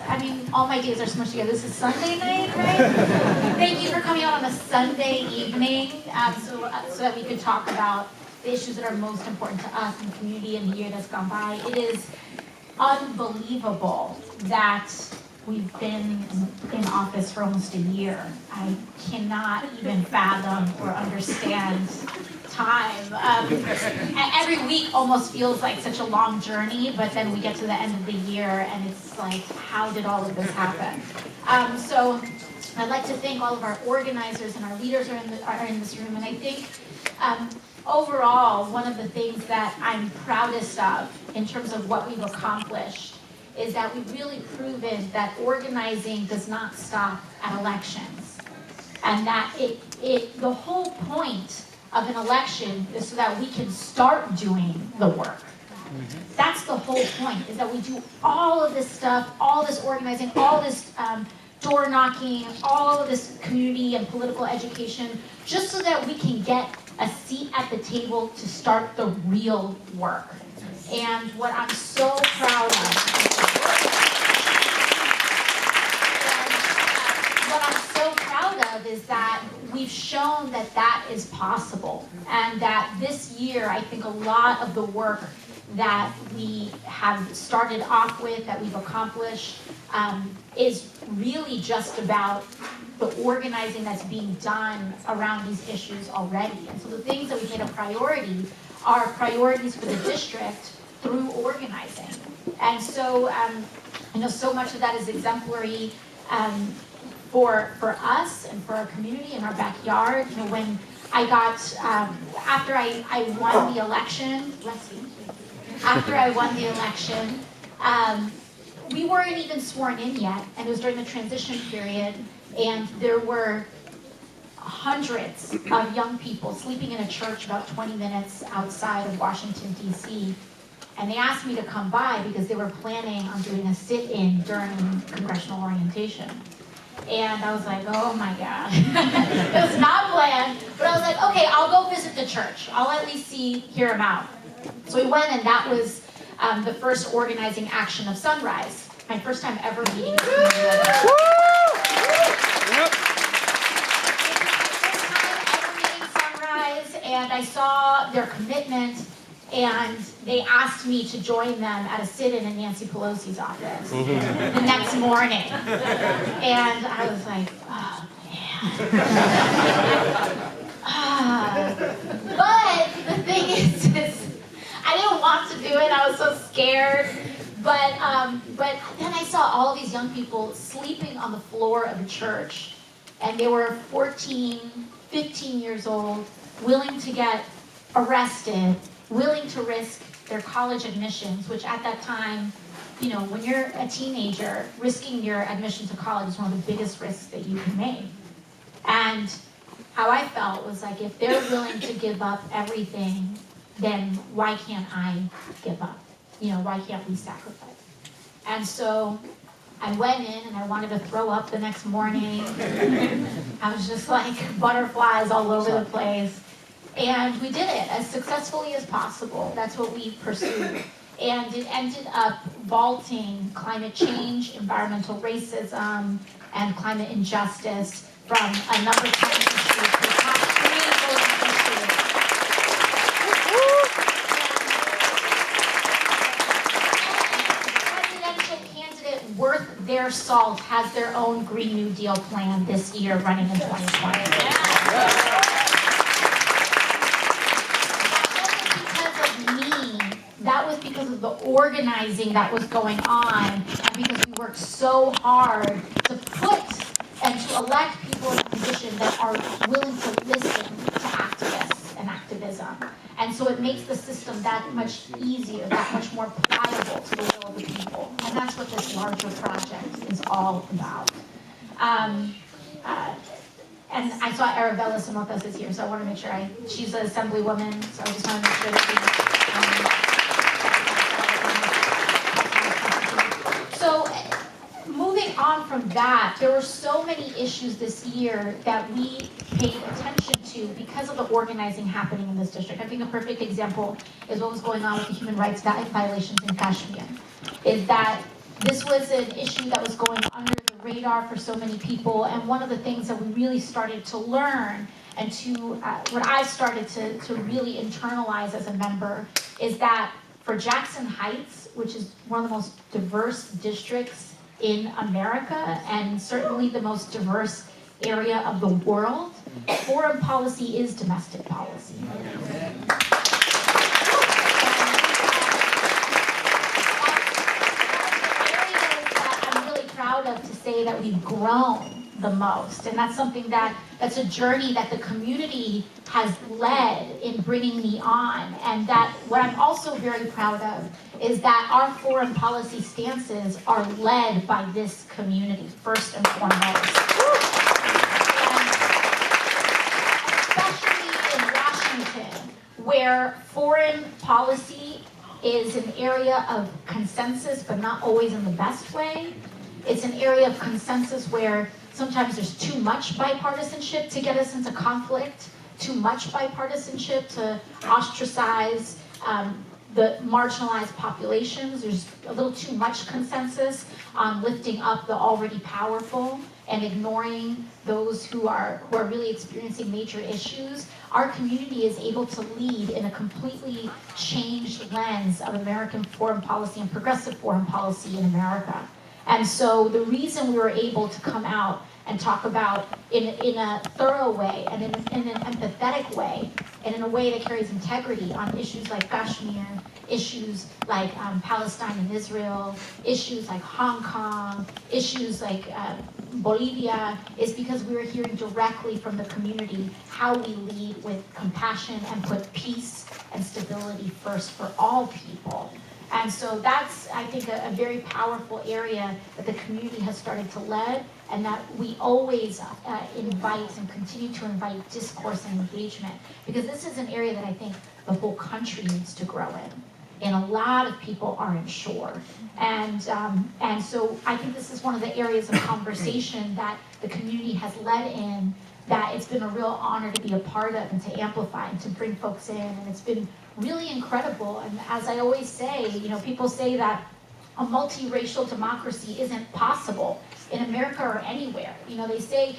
I mean, all my days are smushed together. This is Sunday night, right? Thank you for coming out on a Sunday evening so that we could talk about the issues that are most important to us in the community in the year that's gone by. It is unbelievable that we've been in office for almost a year. I cannot even fathom or understand time. Every week almost feels like such a long journey, but then we get to the end of the year and it's like, how did all of this happen? So I'd like to thank all of our organizers and our leaders are in this room, and I think overall, one of the things that I'm proudest of in terms of what we've accomplished is that we've really proven that organizing does not stop at elections. And that the whole point of an election is so that we can start doing the work. That's the whole point, is that we do all of this stuff, all this organizing, all this door knocking, all of this community and political education, just so that we can get a seat at the table to start the real work. And what I'm so proud of is that we've shown that that is possible, and that this year I think a lot of the work that we have started off with, that we've accomplished, is really just about the organizing that's being done around these issues already. And so the things that we've made a priority are priorities for the district through organizing. And so, so much of that is exemplary for us and for our community in our backyard. When I got, after I won the election, we weren't even sworn in yet, and it was during the transition period, and there were hundreds of young people sleeping in a church about 20 minutes outside of Washington, D.C., and they asked me to come by because they were planning on doing a sit-in during congressional orientation. And I was like, oh my God. It was not planned, but I was like, okay, I'll go visit the church. I'll at least hear them out. So we went, and that was the first organizing action of Sunrise. My first time ever meeting community leaders. Sunrise, and I saw their commitment, and they asked me to join them at a sit-in in Nancy Pelosi's office the next morning. And I was like, oh man. But the thing is I didn't want to do it. I was so scared. But then I saw all of these young people sleeping on the floor of the church, and they were 14, 15 years old, willing to get arrested, willing to risk their college admissions, which at that time, when you're a teenager, risking your admission to college is one of the biggest risks that you can make. And how I felt was like, if they're willing to give up everything, then why can't I give up? Why can't we sacrifice? And so I went in and I wanted to throw up the next morning. I was just like butterflies all over the place. And we did it as successfully as possible. That's what we pursued. And it ended up vaulting climate change, environmental racism, and climate injustice from a number of climate issues to the top 3 voting issues. Presidential candidate worth their salt has their own Green New Deal plan this year running in 2020. That was because of the organizing that was going on, and because we worked so hard to put and to elect people in a position that are willing to listen to activists and activism. And so it makes the system that much easier, that much more pliable to the will of the people. And that's what this larger project is all about. And I saw Arabella Somotas is here, so I want to make sure she's an assemblywoman, so I just want to make sure that So moving on from that, there were so many issues this year that we paid attention to because of the organizing happening in this district. I think a perfect example is what was going on with the human rights violations in Kashmir. Is that This was an issue that was going under the radar for so many people, and one of the things that we really started to learn and what I started to really internalize as a member is that for Jackson Heights, which is one of the most diverse districts in America and certainly the most diverse area of the world, foreign policy is domestic policy. Proud of to say that we've grown the most, and that's something that's a journey that the community has led in bringing me on, and that what I'm also very proud of is that our foreign policy stances are led by this community first and foremost. Especially in Washington, where foreign policy is an area of consensus, but not always in the best way. It's an area of consensus where sometimes there's too much bipartisanship to get us into conflict, too much bipartisanship to ostracize the marginalized populations. There's a little too much consensus on lifting up the already powerful and ignoring those who are really experiencing major issues. Our community is able to lead in a completely changed lens of American foreign policy and progressive foreign policy in America. And so the reason we were able to come out and talk about in a thorough way and in an empathetic way and in a way that carries integrity on issues like Kashmir, issues like Palestine and Israel, issues like Hong Kong, issues like Bolivia, is because we were hearing directly from the community how we lead with compassion and put peace and stability first for all people. And so that's, I think, a very powerful area that the community has started to lead, and that we always invite and continue to invite discourse and engagement, because this is an area that I think the whole country needs to grow in. And a lot of people aren't sure. And so I think this is one of the areas of conversation that the community has led in, that it's been a real honor to be a part of and to amplify and to bring folks in. And it's been really incredible. And as I always say, people say that a multiracial democracy isn't possible in America or anywhere. They say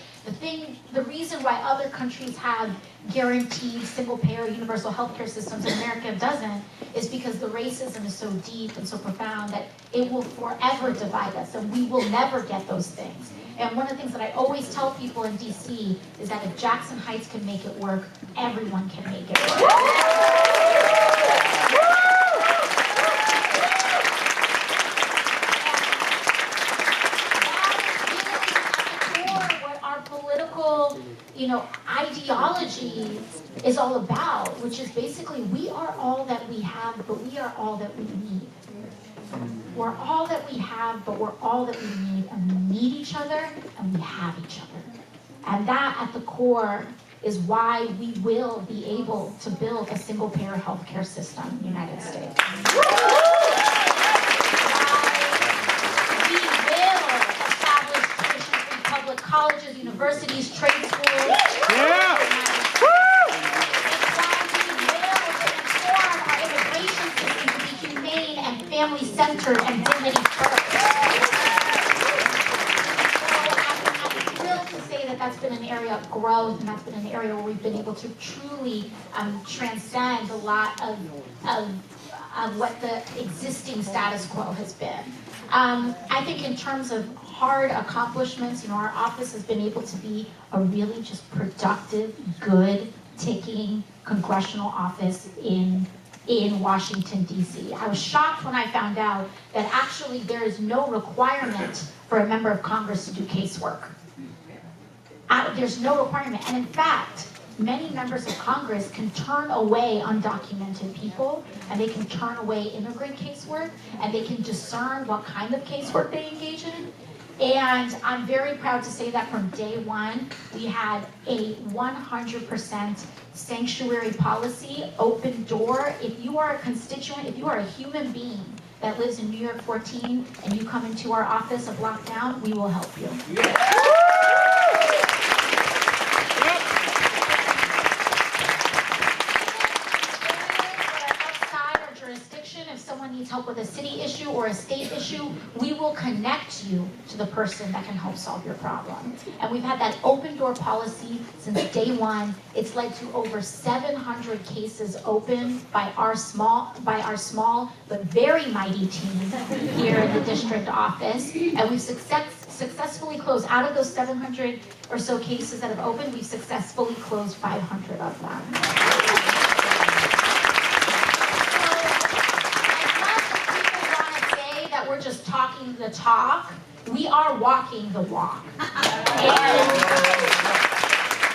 the reason why other countries have guaranteed single-payer universal healthcare systems and America doesn't is because the racism is so deep and so profound that it will forever divide us, and we will never get those things. And one of the things that I always tell people in DC is that if Jackson Heights can make it work, everyone can make it work. What our political, ideology is all about, which is basically we are all that we have, but we are all that we need. We're all that we have, but we're all that we need, and we need each other, and we have each other. And that, at the core, is why we will be able to build a single-payer healthcare system in the United States. We will establish tuition-free public colleges, universities, trade schools. Yeah. Family-centered and dignity first. I'm thrilled to say that that's been an area of growth, and that's been an area where we've been able to truly transcend a lot of what the existing status quo has been. I think in terms of hard accomplishments, our office has been able to be a really just productive, good, ticking congressional office in Washington, D.C. I was shocked when I found out that actually there is no requirement for a member of Congress to do casework. There's no requirement. And in fact, many members of Congress can turn away undocumented people, and they can turn away immigrant casework, and they can discern what kind of casework they engage in. And I'm very proud to say that from day one, we had a 100% sanctuary policy, open door. If you are a constituent, if you are a human being that lives in New York 14 and you come into our office a block down, we will help you. jurisdiction, if someone needs help with a city issue or a state issue, we will connect you to the person that can help solve your problem. And we've had that open door policy since day one. It's led to over 700 cases open by our small but very mighty team here in the district office. And we've successfully closed, out of those 700 or so cases that have opened, we've successfully closed 500 of them. We're just talking the talk. We are walking the walk. And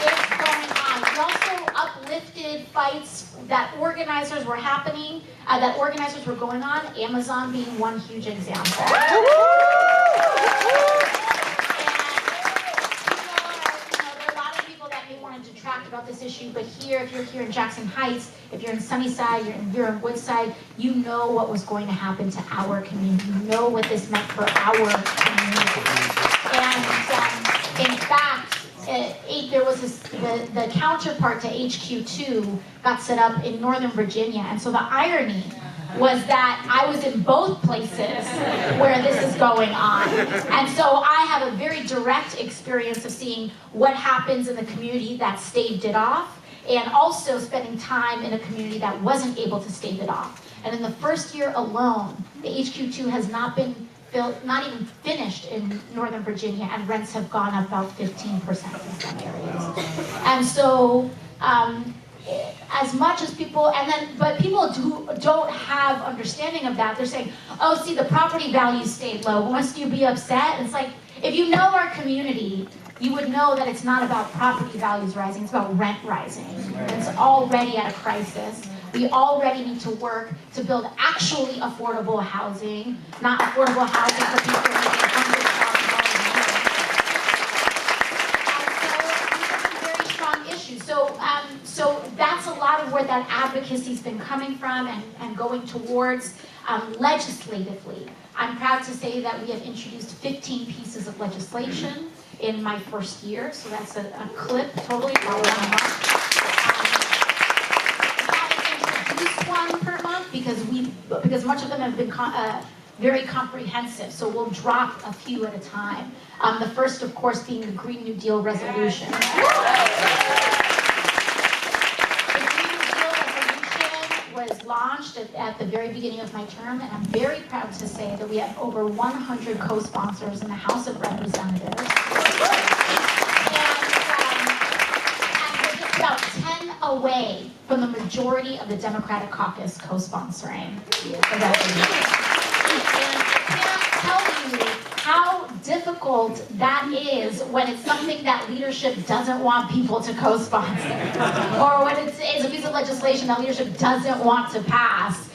it's going on. We also uplifted fights that organizers were going on, Amazon being one huge example. And there are a lot of people that may want to detract about this issue, but here, if you're here in Jackson Heights, if you're in Sunnyside, you're in Woodside, you know what was going to happen to our community. You know what this meant for our community. And in fact, there was the counterpart to HQ2 got set up in Northern Virginia. And so the irony was that I was in both places where this is going on. And so I have a very direct experience of seeing what happens in the community that staved it off, and also spending time in a community that wasn't able to stave it off. And in the first year alone, the HQ2 has not been built, not even finished in Northern Virginia, and rents have gone up about 15% in some areas. And so, as much as people, but people who don't have understanding of that, they're saying, oh, see, the property values stayed low. Must you be upset? And it's like, if you know our community, you would know that it's not about property values rising, it's about rent rising. It's already at a crisis. We already need to work to build actually affordable housing, not affordable housing for people making $100,000 a year. And so these are some very strong issues. So that's a lot of where that advocacy's been coming from and going towards legislatively. I'm proud to say that we have introduced 15 pieces of legislation in my first year, so that's a clip totally for 1 month. One per month because much of them have been very comprehensive, so we'll drop a few at a time. The first, of course, being the Green New Deal resolution. The Green New Deal resolution was launched at the very beginning of my term, and I'm very proud to say that we have over 100 co-sponsors in the House of Representatives. And we're just about 10 away from the majority of the Democratic caucus co-sponsoring the resolution. And I can't tell you how difficult that is when it's something that leadership doesn't want people to co-sponsor, or when it's a piece of legislation that leadership doesn't want to pass.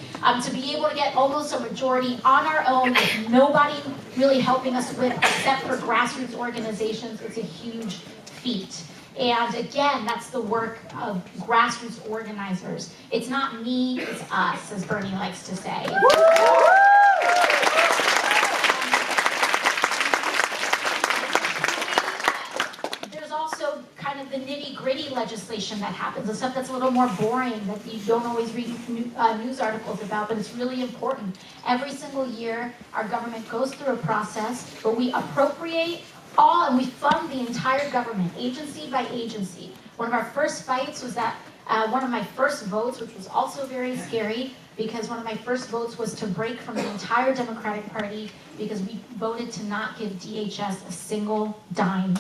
To be able to get almost a majority on our own with nobody really helping us with except for grassroots organizations, it's a huge feat. And again, that's the work of grassroots organizers. It's not me, it's us, as Bernie likes to say. There's also kind of the nitty-gritty legislation that happens, the stuff that's a little more boring, that you don't always read news articles about, but it's really important. Every single year, our government goes through a process where we appropriate and we fund the entire government, agency by agency. One of our first fights was that one of my first votes, which was also very scary, because one of my first votes was to break from the entire Democratic Party because we voted to not give DHS a single dime.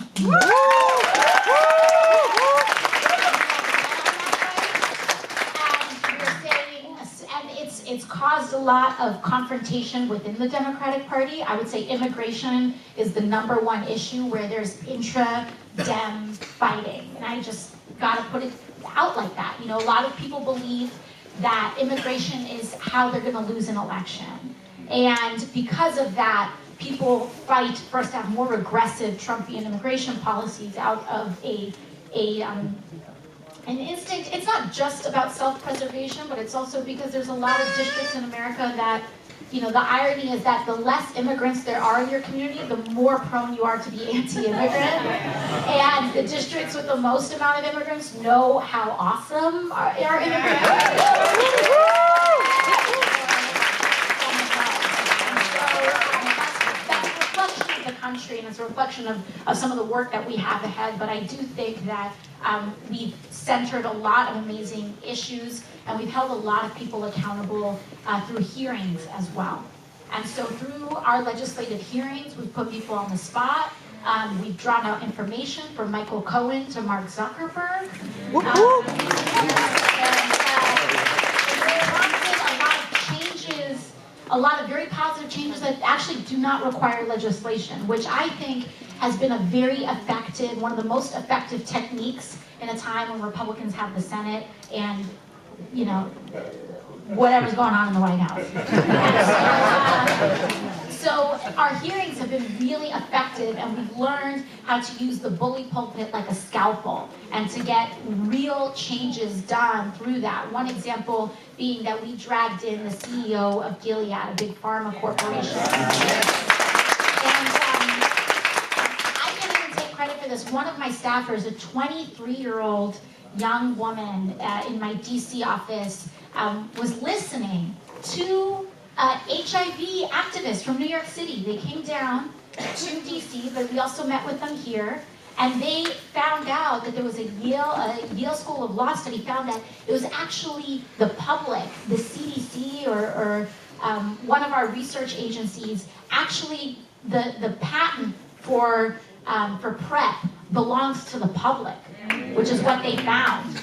It's caused a lot of confrontation within the Democratic Party. I would say immigration is the #1 issue where there's intra-Dem fighting. And I just gotta put it out like that. You know, a lot of people believe that immigration is how they're gonna lose an election. And because of that, people fight first to have more regressive Trumpian immigration policies out of an instinct. It's not just about self-preservation, but it's also because there's a lot of districts in America that, you know, the irony is that the less immigrants there are in your community, the more prone you are to be anti-immigrant. And the districts with the most amount of immigrants know how awesome our immigrants are. country, and it's a reflection of some of the work that we have ahead. But I do think that we've centered a lot of amazing issues, and we've held a lot of people accountable through hearings as well. And so through our legislative hearings, we've put people on the spot. We've drawn out information from Michael Cohen to Mark Zuckerberg. It prompted a lot of changes, a lot of very positive changes that actually do not require legislation, which I think has been a very effective, one of the most effective techniques in a time when Republicans have the Senate and, you know, whatever's going on in the White House. So our hearings have been really effective, and we've learned how to use the bully pulpit like a scalpel and to get real changes done through that. One example being that we dragged in the CEO of Gilead, a big pharma corporation. And I can't even take credit for this. One of my staffers, a 23-year-old young woman in my DC office, was listening to HIV activists from New York City. They came down to DC, but we also met with them here, and they found out that there was a Yale School of Law study found that it was actually the public, the CDC or one of our research agencies, actually the patent for PrEP belongs to the public, which is what they found.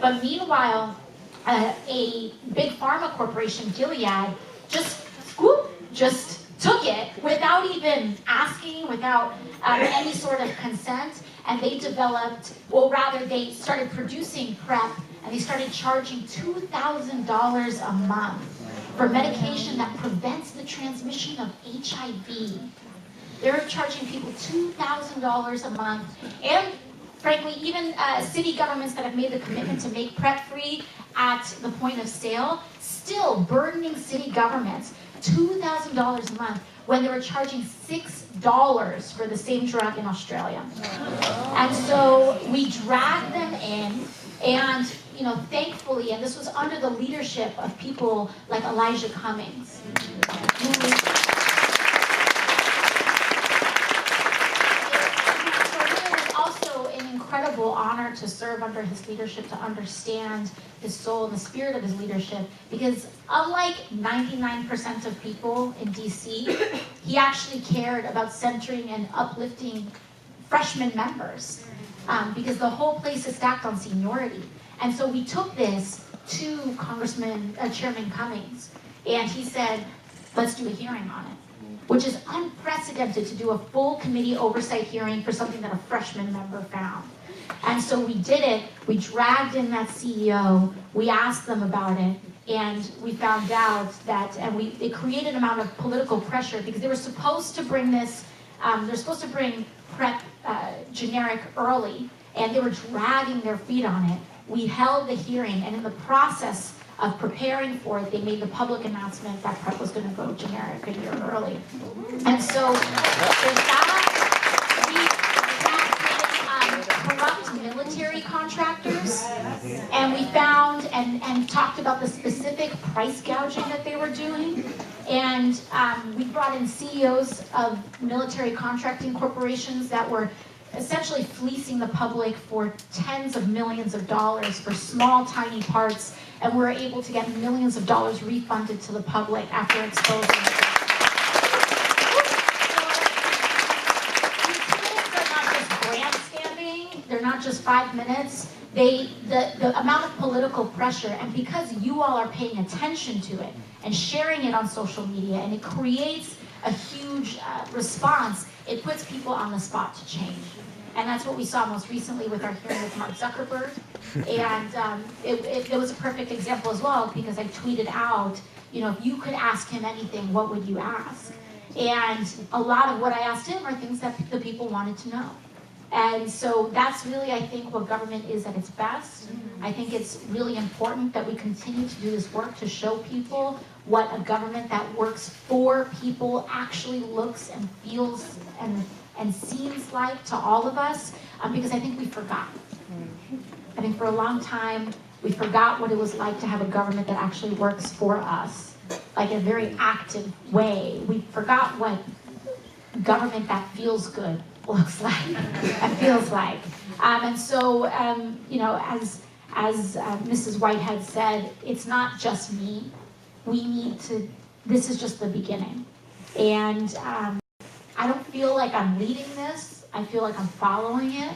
But meanwhile, a big pharma corporation, Gilead, just took it without even asking, without any sort of consent, and they developed, well, rather they started producing PrEP, and they started charging $2,000 a month for medication that prevents the transmission of HIV. They're charging people $2,000 a month, and frankly, even city governments that have made the commitment to make PrEP free at the point of sale, still burdening city governments $2,000 a month when they were charging $6 for the same drug in Australia. And so we dragged them in, and thankfully, and this was under the leadership of people like Elijah Cummings, incredible honor to serve under his leadership, to understand his soul and the spirit of his leadership, because unlike 99% of people in DC, he actually cared about centering and uplifting freshman members, because the whole place is stacked on seniority. And so we took this to Chairman Cummings, and he said, let's do a hearing on it, which is unprecedented to do a full committee oversight hearing for something that a freshman member found. And so we did it. We dragged in that CEO. We asked them about it, and we found out that, it created an amount of political pressure because they were supposed to bring this. They're supposed to bring PrEP generic early, and they were dragging their feet on it. We held the hearing, and in the process of preparing for it, they made the public announcement that PrEP was going to go generic a year early. And so there's that. Corrupt military contractors, and we found and talked about the specific price gouging that they were doing, and we brought in CEOs of military contracting corporations that were essentially fleecing the public for tens of millions of dollars for small, tiny parts, and we were able to get millions of dollars refunded to the public after exposing it. They're not just 5 minutes. The amount of political pressure, and because you all are paying attention to it and sharing it on social media, and it creates a huge response, it puts people on the spot to change. And that's what we saw most recently with our hearing with Mark Zuckerberg. And it was a perfect example as well, because I tweeted out, if you could ask him anything, what would you ask? And a lot of what I asked him are things that the people wanted to know. And so that's really, I think, what government is at its best. I think it's really important that we continue to do this work to show people what a government that works for people actually looks and feels and seems like to all of us, because I think we forgot. I think for a long time, we forgot what it was like to have a government that actually works for us, like in a very active way. We forgot what government that feels good looks like, and feels like. And so, you know, as Mrs. Whitehead said, it's not just me. We need to, this is just the beginning. And I don't feel like I'm leading this. I feel like I'm following it.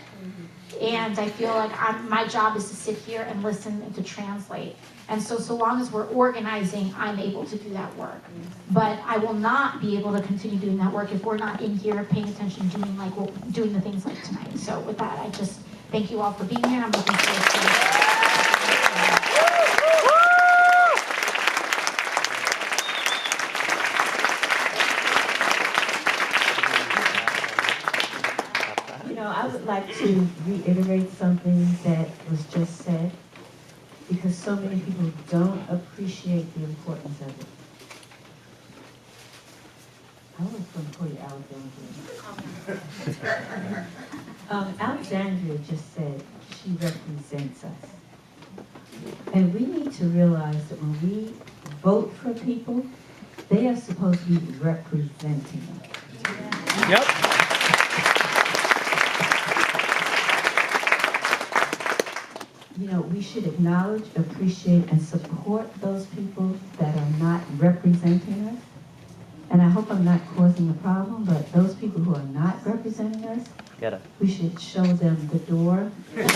And I feel like my job is to sit here and listen and to translate. And so long as we're organizing, I'm able to do that work. But I will not be able to continue doing that work if we're not in here paying attention, doing the things like tonight. So with that, I just thank you all for being here. I'm looking forward to it. I would like to reiterate something that was just said, because so many people don't appreciate the importance of it. I was going to call you Alexandria. Alexandria just said she represents us. And we need to realize that when we vote for people, they are supposed to be representing us. Yep. You know, we should acknowledge, appreciate, and support those people that are not representing us. And I hope I'm not causing a problem, but those people who are not representing us, we should show them the door. Yep.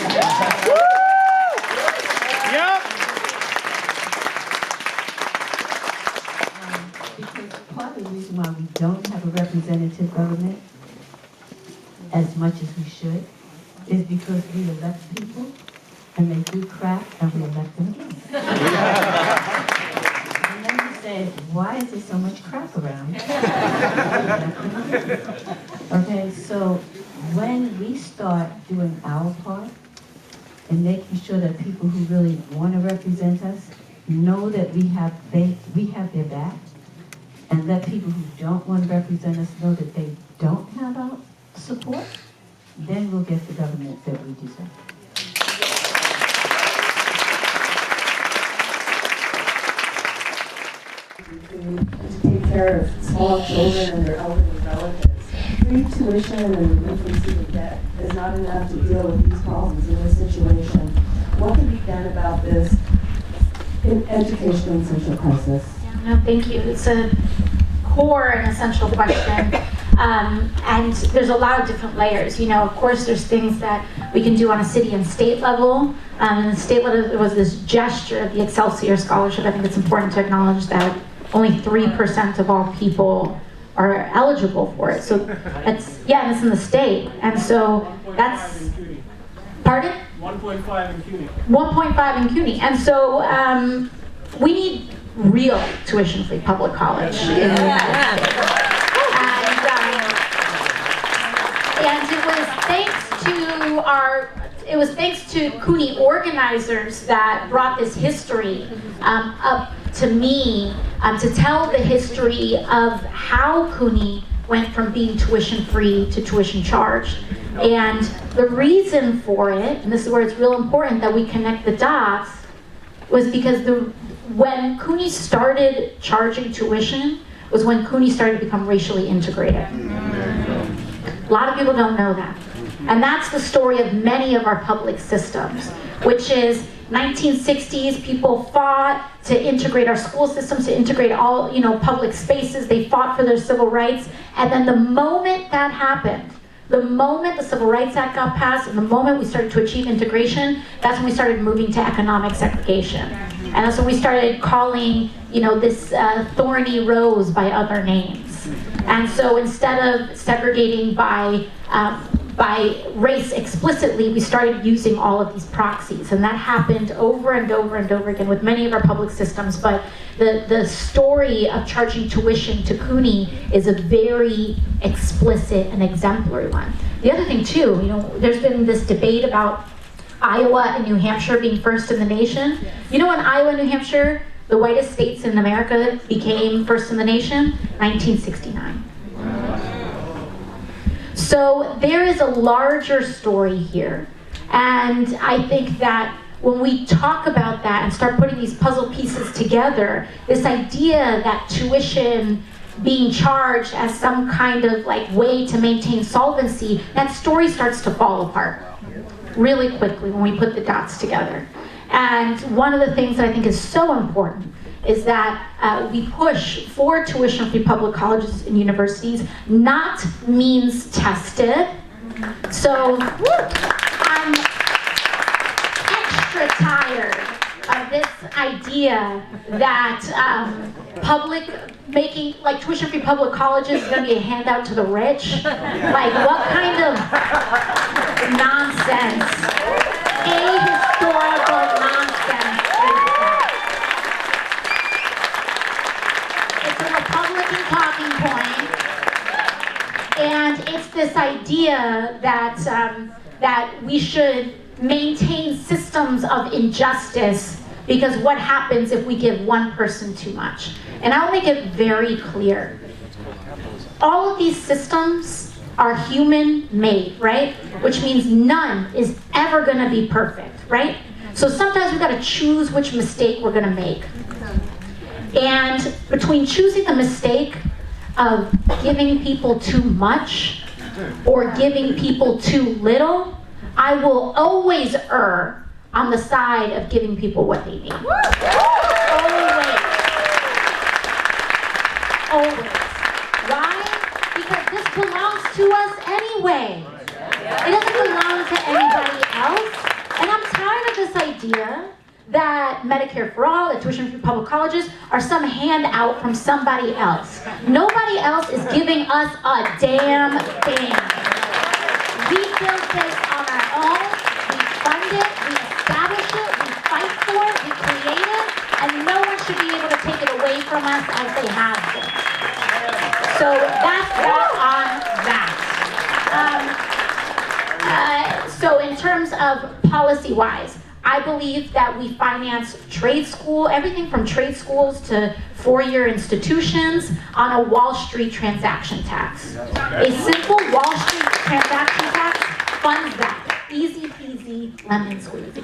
Because part of the reason why we don't have a representative government as much as we should is because we elect people and they do crap and we elect them again. And then you say, why is there so much crap around? Okay, so when we start doing our part and making sure that people who really want to represent us know that we have their back, and let people who don't want to represent us know that they don't have our support, then we'll get the government that we deserve. To take care of small children and their elderly relatives. Free tuition and infancy debt is not enough to deal with these problems in this situation. What can be done about this in education and social crisis? No, thank you. It's a core and essential question. And there's a lot of different layers. You know, of course, there's things that we can do on a city and state level. And the state level, there was this gesture, the Excelsior Scholarship. I think it's important to acknowledge that only 3% of all people are eligible for it. So it's, yeah, and it's in the state. And so that's, pardon? 1.5 in CUNY. 1.5 in CUNY. And so we need real tuition-free public college in the United States. And it was thanks to CUNY organizers that brought this history up to me to tell the history of how CUNY went from being tuition-free to tuition-charged. And the reason for it, and this is where it's real important that we connect the dots, was because when CUNY started charging tuition was when CUNY started to become racially integrated. A lot of people don't know that. And that's the story of many of our public systems, which is 1960s, people fought to integrate our school systems, to integrate all, public spaces. They fought for their civil rights. And then the moment that happened, the moment the Civil Rights Act got passed, and the moment we started to achieve integration, that's when we started moving to economic segregation. And that's when we started calling, this thorny rose by other names. And so instead of segregating by race explicitly, we started using all of these proxies. And that happened over and over and over again with many of our public systems. But the story of charging tuition to CUNY is a very explicit and exemplary one. The other thing too, there's been this debate about Iowa and New Hampshire being first in the nation. In Iowa and New Hampshire, the whitest states in America became first in the nation? 1969. So there is a larger story here. And I think that when we talk about that and start putting these puzzle pieces together, this idea that tuition being charged as some kind of like way to maintain solvency, that story starts to fall apart really quickly when we put the dots together. And one of the things that I think is so important is that we push for tuition-free public colleges and universities, not means tested. So I'm extra tired of this idea that making like tuition-free public colleges is going to be a handout to the rich. Like, what kind of nonsense, ahistorical nonsense is that? It's a Republican talking point, and it's this idea that we should maintain systems of injustice because what happens if we give one person too much? And I'll make it very clear. All of these systems are human-made, right? Which means none is ever going to be perfect, right? So sometimes we've got to choose which mistake we're going to make. And between choosing the mistake of giving people too much or giving people too little, I will always err on the side of giving people what they need. Always. Always. Why? Because this belongs to us anyway. It doesn't belong to anybody else. And I'm tired of this idea that Medicare for All, that tuition-free public colleges are some handout from somebody else. Nobody else is giving us a damn thing. We built this on our own, we fund it, we establish it, we fight for it, we create it, and no one should be able to take it away from us as they have been. So that's that on that. So in terms of policy-wise, I believe that we finance trade school, everything from trade schools to four-year institutions on a Wall Street transaction tax. A simple Wall Street transaction tax funds that. Easy peasy, lemon squeezy.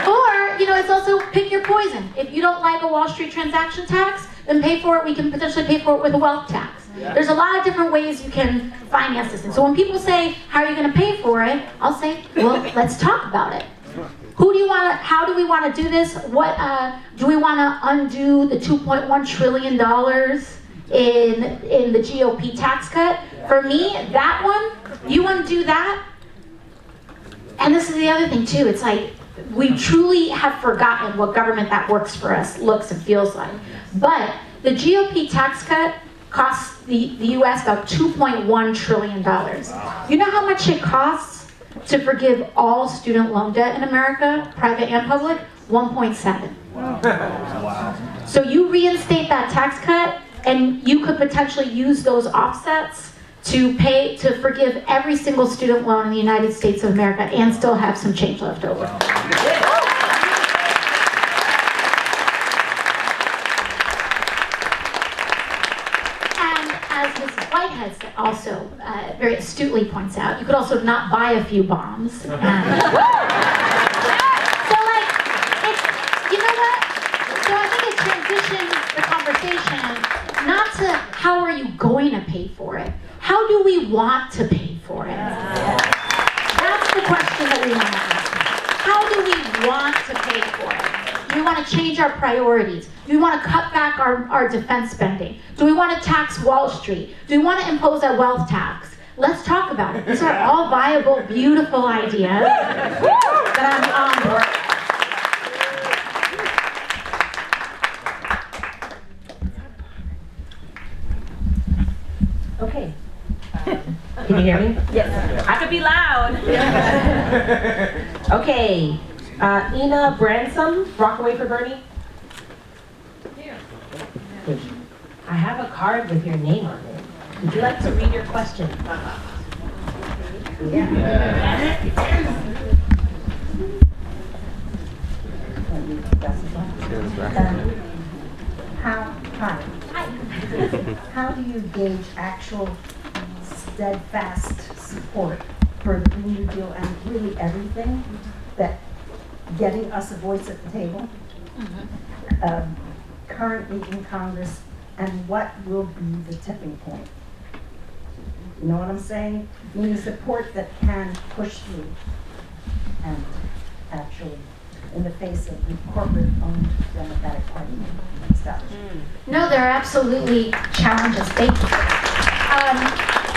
Or, it's also pick your poison. If you don't like a Wall Street transaction tax, then pay for it. We can potentially pay for it with a wealth tax. There's a lot of different ways you can finance this. And so when people say, how are you going to pay for it? I'll say, well, let's talk about it. How do we want to do this? What do we want to undo the $2.1 trillion in the GOP tax cut? For me, that one, you undo that. And this is the other thing too. It's like we truly have forgotten what government that works for us looks and feels like. But the GOP tax cut costs the U.S. about $2.1 trillion. You know how much it costs to forgive all student loan debt in America, private and public? 1.7. Wow. So you reinstate that tax cut, and you could potentially use those offsets to forgive every single student loan in the United States of America and still have some change left over. And as Mrs. Whitehead also very astutely points out, you could also not buy a few bombs. So I think it transitions the conversation not to how are you going to pay for it, how do we want to pay for it? That's the question that we want to ask. How do we want to pay for it? Do we want to change our priorities? Do we want to cut back our defense spending? Do we want to tax Wall Street? Do we want to impose a wealth tax? Let's talk about it. These are all viable, beautiful ideas that I'm on board. Okay. Can you hear me? Yes. I could be loud. Okay. Ina Bransom, Rockaway for Bernie. Here. I have a card with your name on it. Would you like to read your question? How do you gauge actual steadfast support for the Green New Deal and really everything that getting us a voice at the table? Currently in Congress, And what will be the tipping point? You know what I'm saying? Meaning support that can push through and actually in the face of the corporate-owned Democratic Party establishment. No, there are absolutely challenges. Thank you.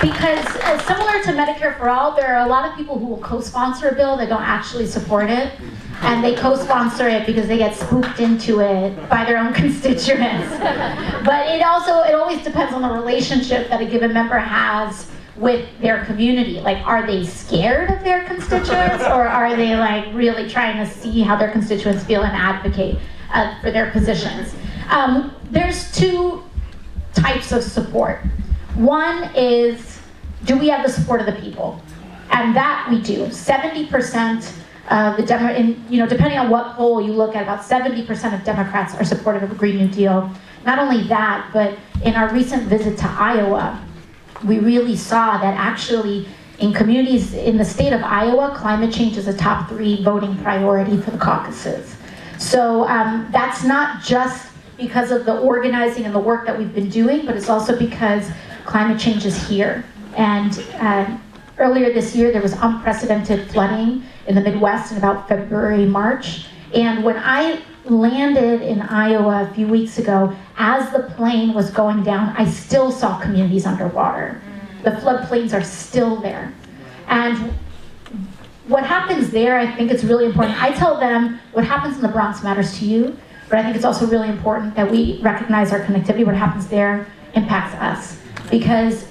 Because similar to Medicare for All, there are a lot of people who will co-sponsor a bill that don't actually support it. And they co-sponsor it because they get spooked into it by their own constituents. But it always depends on the relationship that a given member has with their community. Like, are they scared of their constituents, or are they like really trying to see how their constituents feel and advocate for their positions? There's two types of support. One is, do we have the support of the people? And that we do. 70% of the depending on what poll you look at, about 70% of Democrats are supportive of a Green New Deal. Not only that, but in our recent visit to Iowa, we really saw that actually in communities in the state of Iowa, climate change is a top 3 voting priority for the caucuses. So that's not just because of the organizing and the work that we've been doing, but it's also because climate change is here. And earlier this year, there was unprecedented flooding in the Midwest in about February, March. And when I landed in Iowa a few weeks ago, as the plane was going down, I still saw communities underwater. The floodplains are still there. And what happens there, I think it's really important. I tell them what happens in the Bronx matters to you, but I think it's also really important that we recognize our connectivity. What happens there impacts us. Because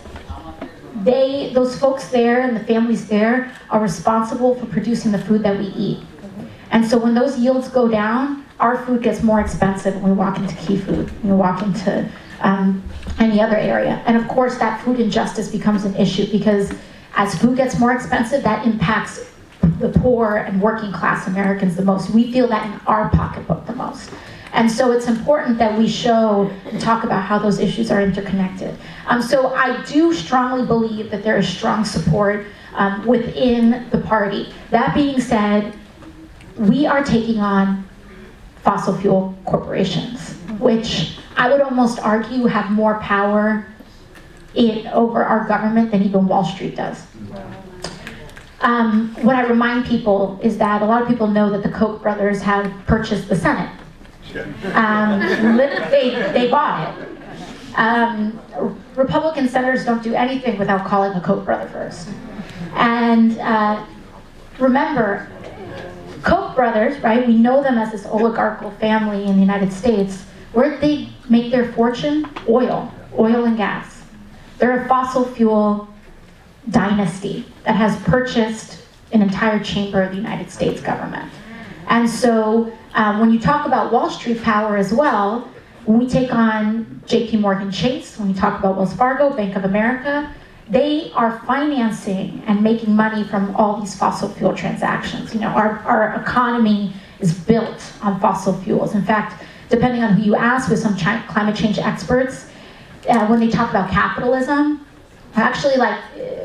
those folks there and the families there are responsible for producing the food that we eat. And so when those yields go down, our food gets more expensive when we walk into Key Food, when we walk into any other area. And of course, that food injustice becomes an issue because as food gets more expensive, that impacts the poor and working class Americans the most. We feel that in our pocketbook the most. And so it's important that we show and talk about how those issues are interconnected. So I do strongly believe that there is strong support within the party. That being said, we are taking on fossil fuel corporations, which I would almost argue have more power over our government than even Wall Street does. What I remind people is that a lot of people know that the Koch brothers have purchased the Senate. They bought it. Republican senators don't do anything without calling a Koch brother first. And remember, Koch brothers, right, we know them as this oligarchical family in the United States. Where did they make their fortune? Oil and gas. They're a fossil fuel dynasty that has purchased an entire chamber of the United States government. And so when you talk about Wall Street power as well, when we take on JP Morgan Chase, when we talk about Wells Fargo, Bank of America, they are financing and making money from all these fossil fuel transactions. You know, our economy is built on fossil fuels. In fact, depending on who you ask with some climate change experts, when they talk about capitalism, actually, like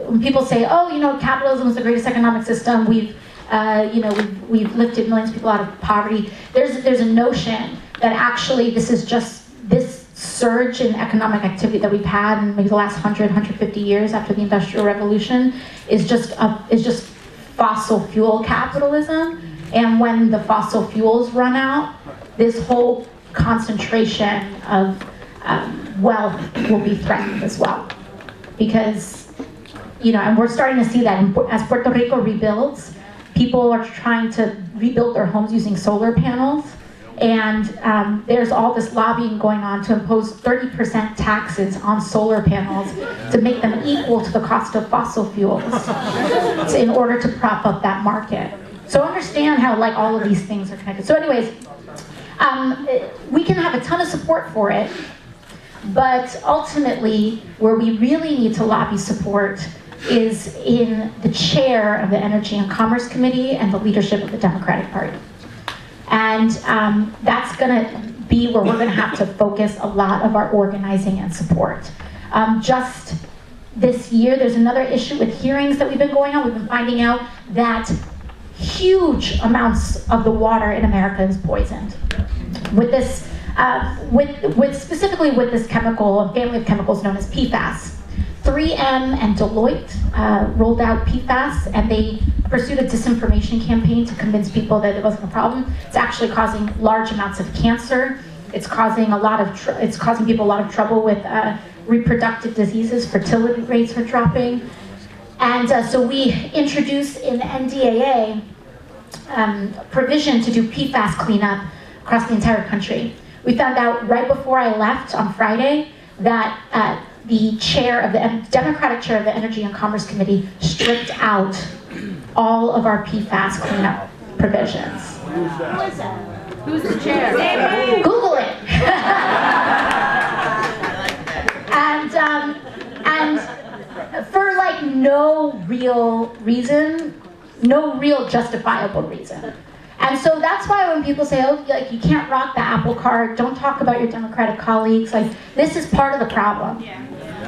when people say, oh, you know, capitalism is the greatest economic system, we've lifted millions of people out of poverty. There's a notion that actually this surge in economic activity that we've had in maybe the last 150 years after the Industrial Revolution is just fossil fuel capitalism. And when the fossil fuels run out, this whole concentration of wealth will be threatened as well. Because, and we're starting to see that as Puerto Rico rebuilds, people are trying to rebuild their homes using solar panels. And there's all this lobbying going on to impose 30% taxes on solar panels to make them equal to the cost of fossil fuels in order to prop up that market. So understand how all of these things are connected. So anyways, we can have a ton of support for it, but ultimately where we really need to lobby support is in the chair of the Energy and Commerce Committee and the leadership of the Democratic Party. And that's going to be where we're going to have to focus a lot of our organizing and support. Just this year, there's another issue with hearings that we've been going on. We've been finding out that huge amounts of the water in America is poisoned. With this Specifically with this chemical, a family of chemicals known as PFAS. 3M and Deloitte rolled out PFAS, and they pursued a disinformation campaign to convince people that it wasn't a problem. It's actually causing large amounts of cancer. It's causing people a lot of trouble with reproductive diseases. Fertility rates are dropping. And so we introduced in the NDAA provision to do PFAS cleanup across the entire country. We found out right before I left on Friday that the Democratic chair of the Energy and Commerce Committee stripped out all of our PFAS cleanup provisions. Who is that? Who's the chair? Google it. and for like no real reason, no real justifiable reason. And so that's why when people say, oh, like you can't rock the apple cart, don't talk about your Democratic colleagues, like this is part of the problem. Yeah.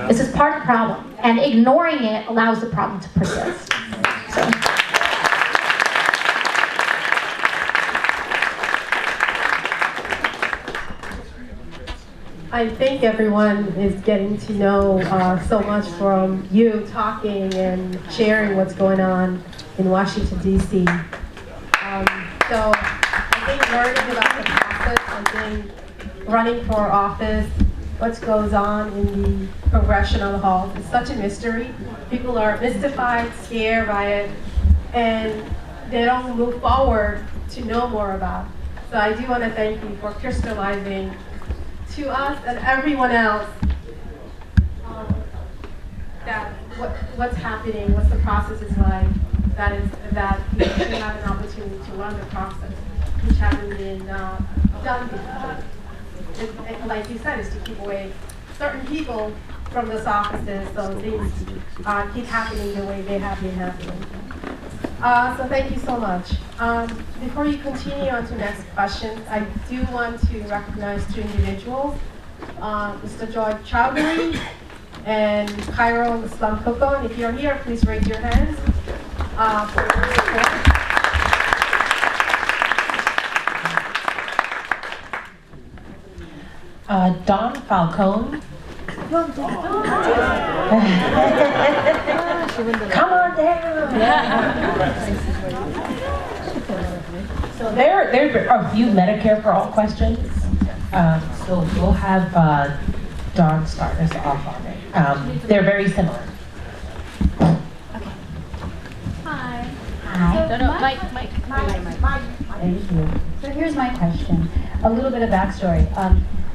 This is part of the problem. And ignoring it allows the problem to persist. So. I think everyone is getting to know so much from you talking and sharing what's going on in Washington, D.C. So I think learning about the process, I think running for office, what goes on in the congressional halls is such a mystery. People are mystified, scared by it, and they don't move forward to know more about it. So I do want to thank you for crystallizing to us and everyone else that what's happening, what the process is like, that we should have an opportunity to run the process, which hasn't been done before. Like you said, is to keep away certain people from those offices so things keep happening the way they have been happening. So thank you so much. Before you continue on to the next question, I do want to recognize two individuals, Mr. George Choudhury and Cairo Islam Coco. And if you're here, please raise your hands for your support. Don Falcone. Come on down. So there are a few Medicare for All questions. So we'll have Don start us off on it. They're very similar. Hi. Hi. No, Mike. Thank you. So here's my question. A little bit of backstory.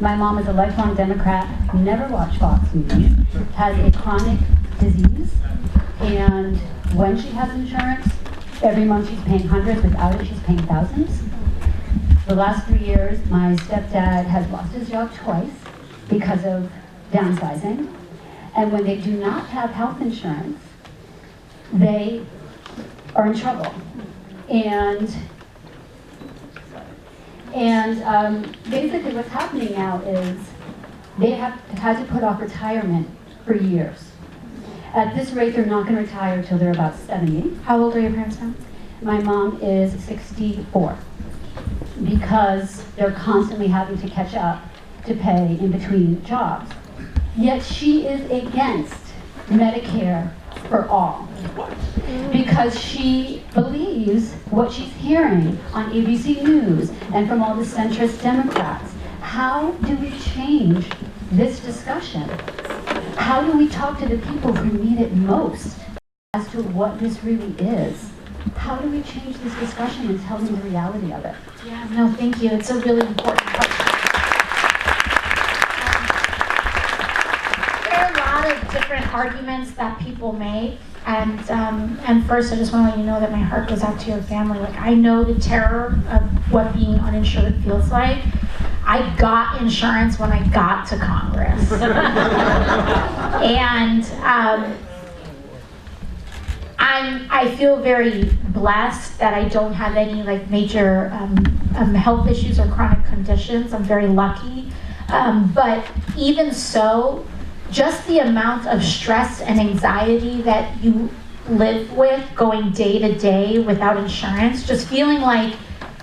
My mom is a lifelong Democrat, never watched Fox News, has a chronic disease, and when she has insurance, every month she's paying hundreds, without it she's paying thousands. The last 3 years, my stepdad has lost his job twice because of downsizing, and when they do not have health insurance, they are in trouble. And basically what's happening now is they have had to put off retirement for years. At this rate, they're not going to retire until they're about 70. How old are your parents now? My mom is 64 because they're constantly having to catch up to pay in between jobs. Yet she is against Medicare for all because she believes what she's hearing on ABC News and from all the centrist Democrats. How do we change this discussion? How do we talk to the people who need it most as to what this really is? How do we change this discussion and tell them the reality of it? Yeah, no, thank you. It's a really important question. There are a lot of different arguments that people make. And first, I just want to let you know that my heart goes out to your family. Like, I know the terror of what being uninsured feels like. I got insurance when I got to Congress. And I feel very blessed that I don't have any like major health issues or chronic conditions. I'm very lucky. But even so, just the amount of stress and anxiety that you live with going day to day without insurance, just feeling like,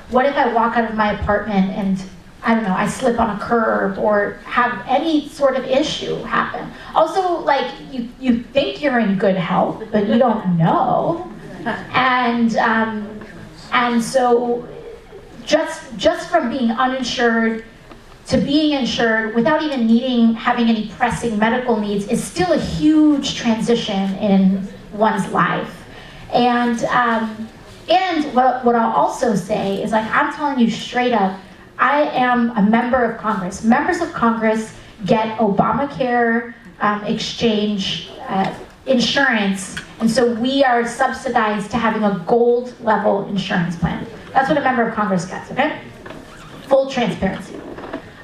what if I walk out of my apartment and I don't know, I slip on a curb or have any sort of issue happen. Also, like, you think you're in good health, but you don't know. And so just from being uninsured to being insured without even having any pressing medical needs is still a huge transition in one's life. And what I'll also say is, like, I'm telling you straight up, I am a member of Congress. Members of Congress get Obamacare exchange insurance, and so we are subsidized to having a gold level insurance plan. That's what a member of Congress gets, okay? Full transparency.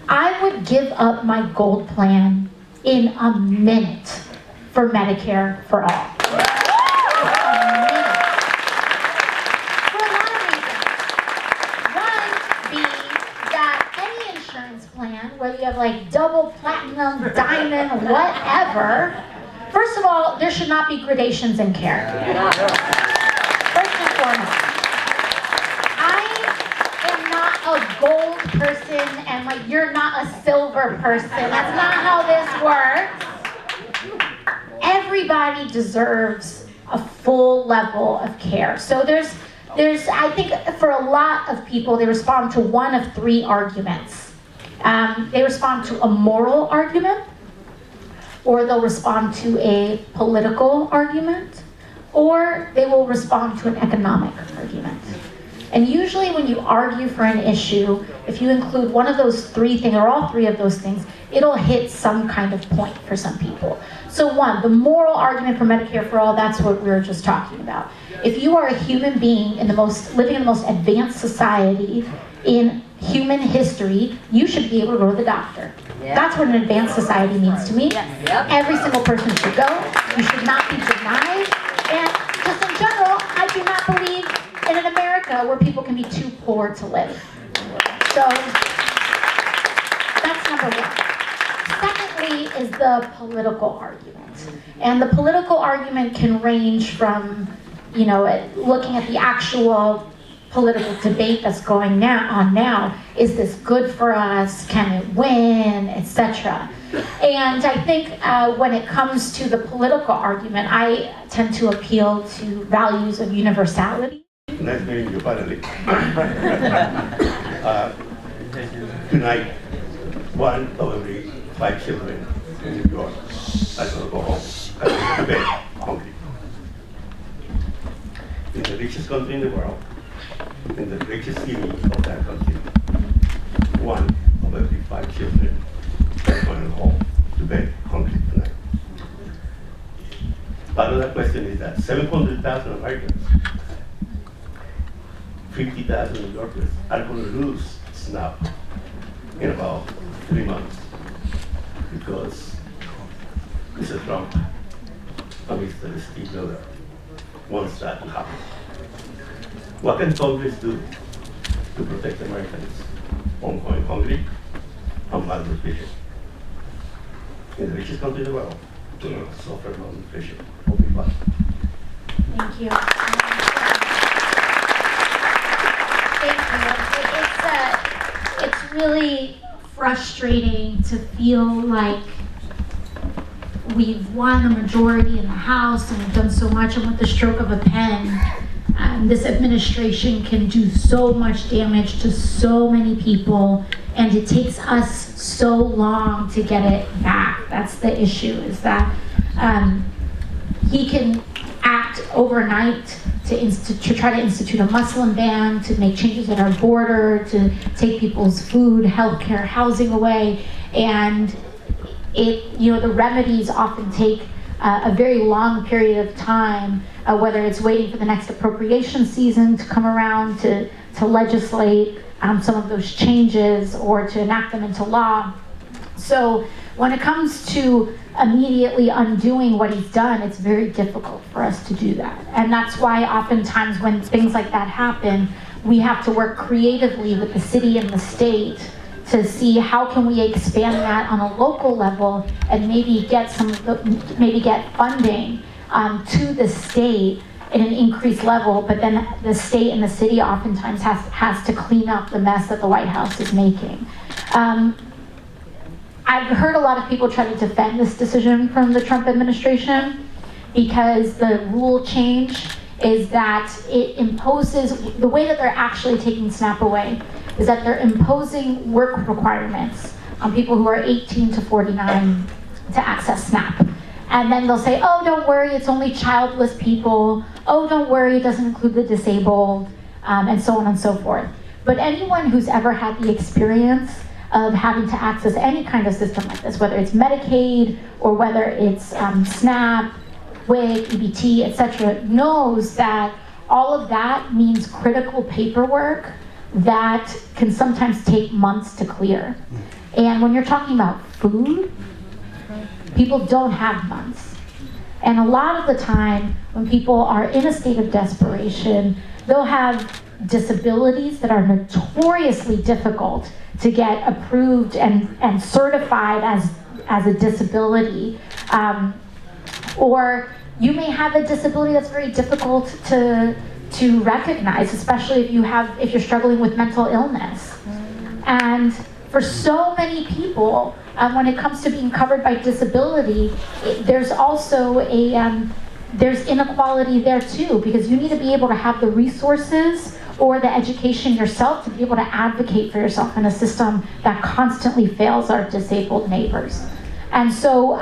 I would give up my gold plan in a minute for Medicare for all. Whether you have like double, platinum, diamond, whatever, first of all, there should not be gradations in care. First and foremost. I am not a gold person and like you're not a silver person. That's not how this works. Everybody deserves a full level of care. So there's I think for a lot of people, they respond to one of three arguments. They respond to a moral argument, or they'll respond to a political argument, or they will respond to an economic argument. And usually when you argue for an issue, if you include one of those three things, or all three of those things, it'll hit some kind of point for some people. So one, the moral argument for Medicare for all, that's what we were just talking about. If you are a human being living in the most advanced society in human history, you should be able to go to the doctor. Yeah. That's what an advanced society means to me. Yes. Yep. Every single person should go. You should not be denied. And just in general, I do not believe in an America where people can be too poor to live. So that's number one. Secondly is the political argument. And the political argument can range from, looking at the actual political debate that's going on now. Is this good for us? Can it win? Etc. And I think when it comes to the political argument, I tend to appeal to values of universality. Nice meeting you, finally. Tonight, 1 of every 5 children in New York are going to go home to bed hungry. In the richest country in the world, in the richest city of that country, 1 of every 5 children are going home to bed hungry tonight. Part of that question is that 700,000 Americans, 50,000 New Yorkers are going to lose SNAP in about 3 months because Mr. Trump and Mr. Steve Miller wants that to happen. What can Congress do to protect Americans from going hungry and malnutrition? In the richest country in the world, do not suffer malnutrition. Will be fine. Thank you. Thank you. It's really frustrating to feel like we've won a majority in the House and we've done so much, and with the stroke of a pen, this administration can do so much damage to so many people, and it takes us so long to get it back. That's the issue, is that he can act overnight to try to institute a Muslim ban, to make changes at our border, to take people's food, healthcare, housing away, and the remedies often take a very long period of time, whether it's waiting for the next appropriation season to come around to legislate some of those changes or to enact them into law. So when it comes to immediately undoing what he's done, it's very difficult for us to do that. And that's why oftentimes when things like that happen, we have to work creatively with the city and the state to see how can we expand that on a local level and maybe get funding to the state at an increased level, but then the state and the city oftentimes has to clean up the mess that the White House is making. I've heard a lot of people try to defend this decision from the Trump administration because the rule change is that it imposes, the way that they're actually taking SNAP away is that they're imposing work requirements on people who are 18 to 49 to access SNAP. And then they'll say, oh, don't worry, it's only childless people. Oh, don't worry, it doesn't include the disabled, and so on and so forth. But anyone who's ever had the experience of having to access any kind of system like this, whether it's Medicaid or whether it's SNAP, WIC, EBT, etc., knows that all of that means critical paperwork that can sometimes take months to clear. And when you're talking about food, people don't have months. And a lot of the time, when people are in a state of desperation, they'll have disabilities that are notoriously difficult to get approved and certified as a disability. Or you may have a disability that's very difficult to recognize, especially if you're struggling with mental illness. And for so many people, when it comes to being covered by disability, there's also there's inequality there too, because you need to be able to have the resources or the education yourself to be able to advocate for yourself in a system that constantly fails our disabled neighbors. And so,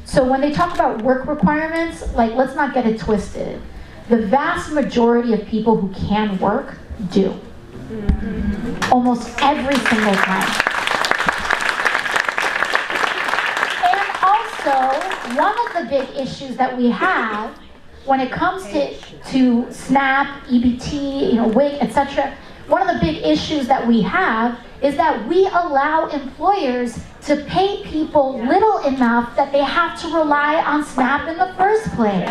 so when they talk about work requirements, like, let's not get it twisted. The vast majority of people who can work do. Almost every single time. And also, one of the big issues that we have when it comes to SNAP, EBT, WIC, etc., one of the big issues that we have is that we allow employers to pay people little enough that they have to rely on SNAP in the first place.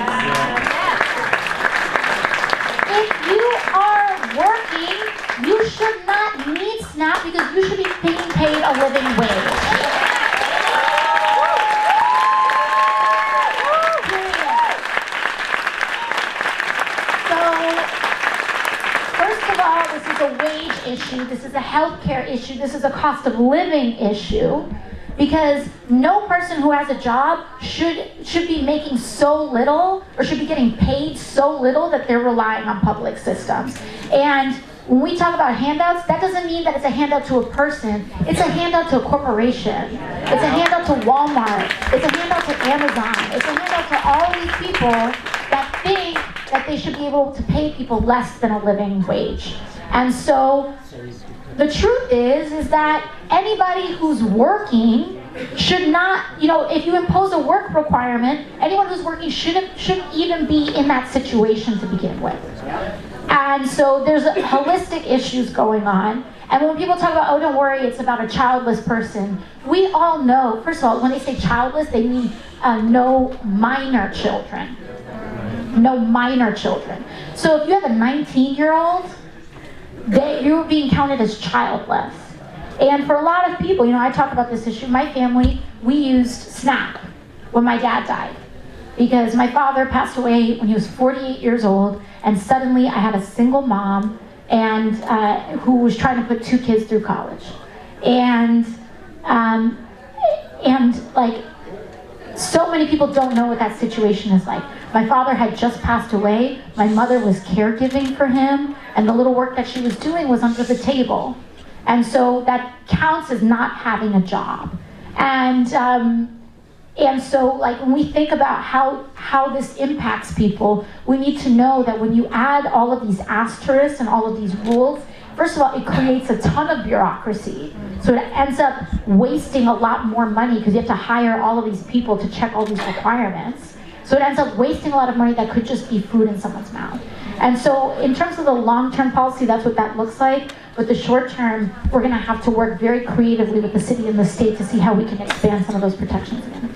If you are working, you should not need SNAP because you should be being paid a living wage. This is a wage issue, this is a healthcare issue, this is a cost of living issue, because no person who has a job should be making so little or should be getting paid so little that they're relying on public systems. And when we talk about handouts, that doesn't mean that it's a handout to a person, it's a handout to a corporation, it's a handout to Walmart, it's a handout to Amazon, it's a handout to all these people that think that they should be able to pay people less than a living wage. And so the truth is that anybody who's working should not, if you impose a work requirement, anyone who's working shouldn't even be in that situation to begin with. And so there's holistic issues going on. And when people talk about, oh, don't worry, it's about a childless person, we all know, first of all, when they say childless, they mean no minor children. No minor children. So if you have a 19-year-old, you're being counted as childless. And for a lot of people, I talk about this issue. My family, we used SNAP when my dad died because my father passed away when he was 48 years old, and suddenly I had a single mom and who was trying to put 2 kids through college. And like, so many people don't know what that situation is like. My father had just passed away. My mother was caregiving for him, and the little work that she was doing was under the table. And so that counts as not having a job. And so, like, when we think about how this impacts people, we need to know that when you add all of these asterisks and all of these rules, first of all, it creates a ton of bureaucracy. So it ends up wasting a lot more money because you have to hire all of these people to check all these requirements. So it ends up wasting a lot of money that could just be food in someone's mouth. And so in terms of the long-term policy, that's what that looks like. But the short term, we're going to have to work very creatively with the city and the state to see how we can expand some of those protections again.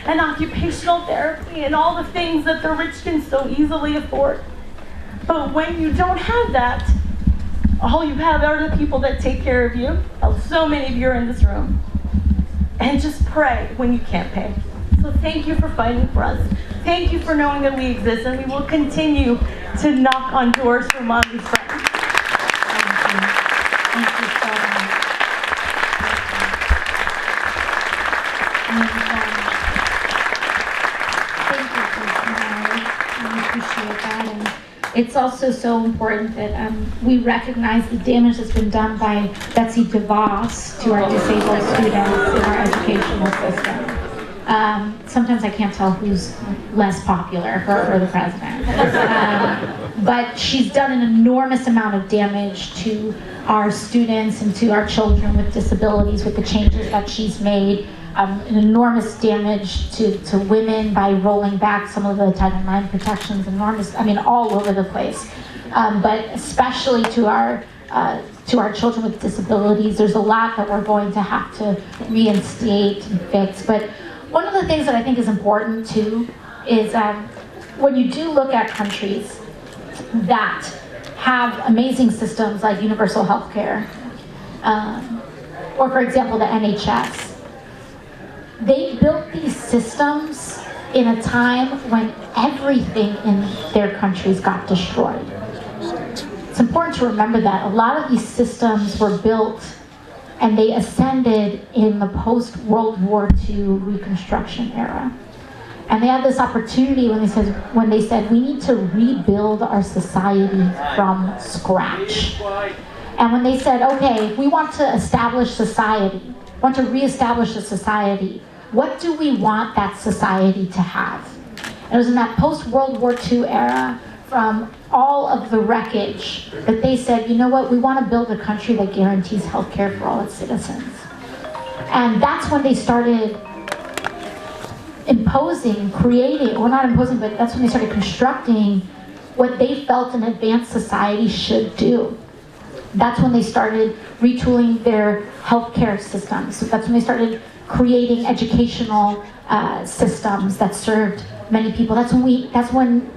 And occupational therapy and all the things that the rich can so easily afford. But when you don't have that, all you have are the people that take care of you. So many of you are in this room. And just pray when you can't pay. So thank you for fighting for us. Thank you for knowing that we exist, and we will continue to knock on doors for mommy's friends. Thank you so much. Thank you for tonight. I appreciate that. And it's also so important that we recognize the damage that's been done by Betsy DeVos to our disabled students in our educational system. Sometimes I can't tell who's less popular, her or the president. But she's done an enormous amount of damage to our students and to our children with disabilities with the changes that she's made. An enormous damage to women by rolling back some of the Title IX protections, all over the place. But especially to our children with disabilities, there's a lot that we're going to have to reinstate and fix. But one of the things that I think is important too is when you do look at countries that have amazing systems like universal health care, or for example the NHS, they built these systems in a time when everything in their countries got destroyed. It's important to remember that a lot of these systems were built and they ascended in the post-World War II Reconstruction era. And they had this opportunity when they said we need to rebuild our society from scratch. And when they said, okay, we want to establish society, want to reestablish a society, what do we want that society to have? And it was in that post-World War II era, from all of the wreckage, that they said, you know what, we want to build a country that guarantees health care for all its citizens. And that's when they started that's when they started constructing what they felt an advanced society should do. That's when they started retooling their healthcare systems. So that's when they started creating educational systems that served many people. That's when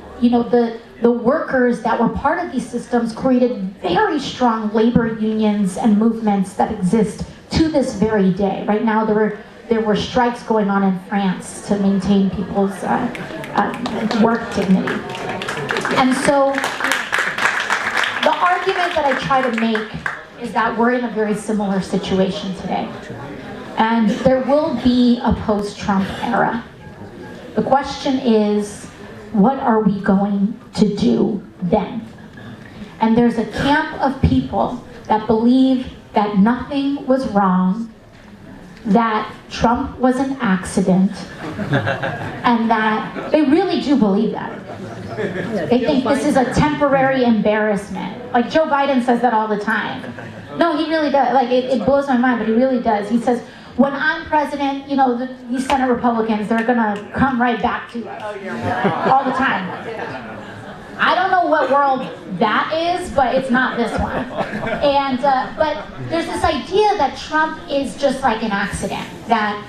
the workers that were part of these systems created very strong labor unions and movements that exist to this very day. Right now, there were strikes going on in France to maintain people's work dignity. And so the argument that I try to make is that we're in a very similar situation today. And there will be a post-Trump era. The question is, what are we going to do then? And there's a camp of people that believe that nothing was wrong, that Trump was an accident, and that they really do believe that. They think this is a temporary embarrassment. Like Joe Biden says that all the time. No, he really does. Like it blows my mind, but he really does. He says, when I'm president, these Senate Republicans, they're gonna come right back to us all the time. I don't know what world that is, but it's not this one. And but there's this idea that Trump is just like an accident. That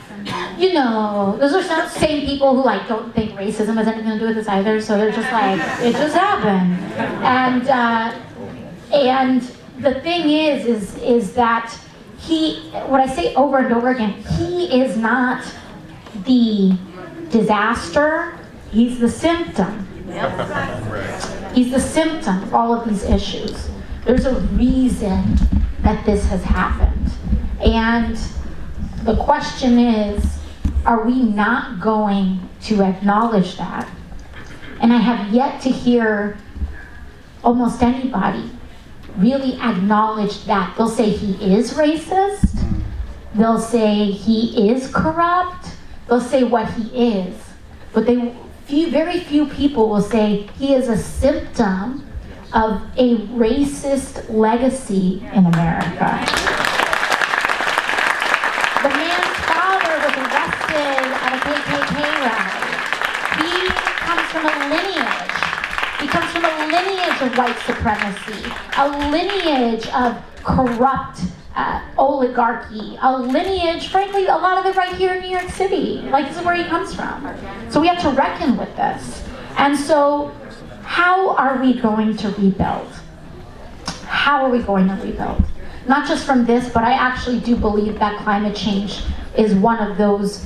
those are some same people who don't think racism has anything to do with this either. So they're just like, it just happened. And the thing is that what I say over and over again, he is not the disaster. He's the symptom. He's the symptom of all of these issues. There's a reason that this has happened. And the question is, are we not going to acknowledge that? And I have yet to hear almost anybody really acknowledge that. They'll say he is racist. They'll say he is corrupt. They'll say what he is. But very few people will say he is a symptom of a racist legacy in America. The man's father was arrested at a KKK rally. He comes from a lineage. He comes from a lineage of white supremacy, a lineage of corrupt oligarchy, a lineage, frankly, a lot of it right here in New York City. This is where he comes from. So we have to reckon with this. And so, how are we going to rebuild? How are we going to rebuild? Not just from this, but I actually do believe that climate change is one of those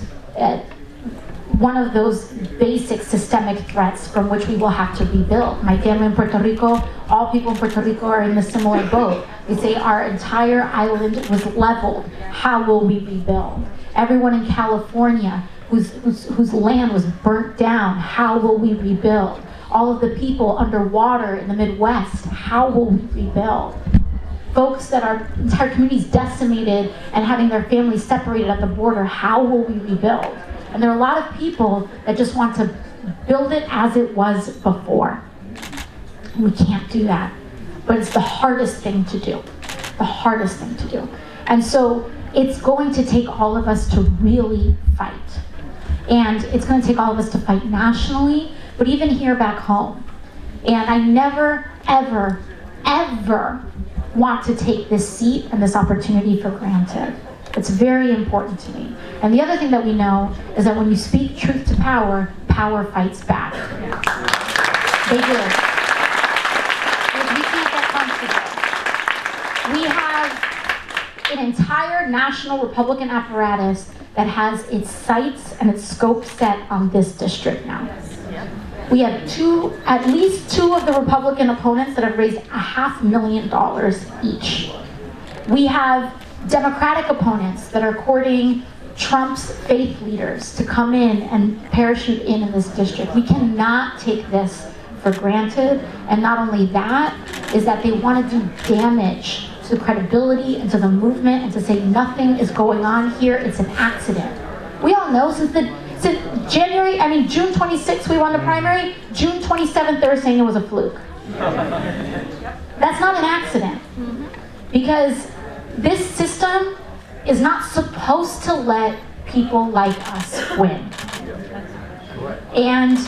one of those basic systemic threats from which we will have to rebuild. My family in Puerto Rico, all people in Puerto Rico are in a similar boat. They say our entire island was leveled. How will we rebuild? Everyone in California whose land was burnt down, how will we rebuild? All of the people underwater in the Midwest, how will we rebuild? Folks that our entire communities decimated and having their families separated at the border, how will we rebuild? And there are a lot of people that just want to build it as it was before. We can't do that. But it's the hardest thing to do. The hardest thing to do. And so it's going to take all of us to really fight. And it's going to take all of us to fight nationally, but even here back home. And I never, ever, ever want to take this seat and this opportunity for granted. It's very important to me. And the other thing that we know is that when you speak truth to power, power fights back. They do. We can't get comfortable. We have an entire national Republican apparatus that has its sights and its scope set on this district now. We have at least two of the Republican opponents that have raised $500,000 each. We have Democratic opponents that are courting Trump's faith leaders to come in and parachute in this district. We cannot take this for granted. And not only that, is that they want to do damage to the credibility and to the movement and to say nothing is going on here, it's an accident. We all know since June 26th we won the primary, June 27th they were saying it was a fluke. That's not an accident. Because this system is not supposed to let people like us win. And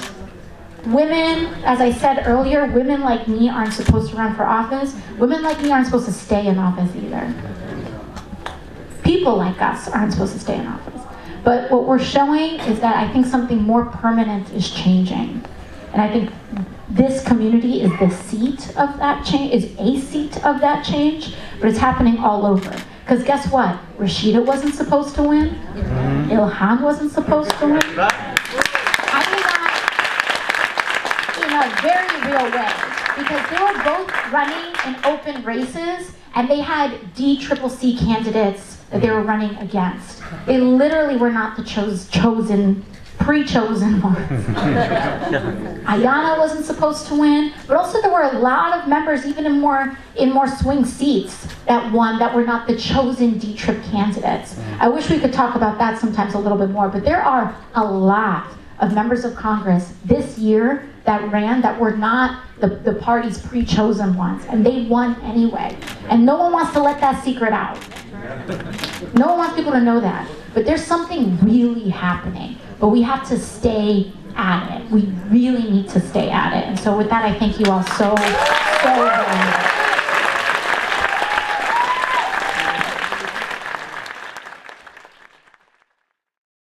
women, as I said earlier, women like me aren't supposed to run for office. Women like me aren't supposed to stay in office either. People like us aren't supposed to stay in office. But what we're showing is that I think something more permanent is changing. And I think this community is the seat of that change, is a seat of that change, but it's happening all over. Because guess what? Rashida wasn't supposed to win. Ilhan wasn't supposed to win. I mean that in a very real way. Because they were both running in open races, and they had DCCC candidates that they were running against. They literally were not the pre-chosen ones. Ayanna wasn't supposed to win, but also there were a lot of members, even in more swing seats, that won that were not the chosen D-Trip candidates. I wish we could talk about that sometimes a little bit more, but there are a lot of members of Congress this year that ran that were not the party's pre-chosen ones, and they won anyway. And no one wants to let that secret out. No one wants people to know that. But there's something really happening. But we have to stay at it. We really need to stay at it. And so with that, I thank you all so very much.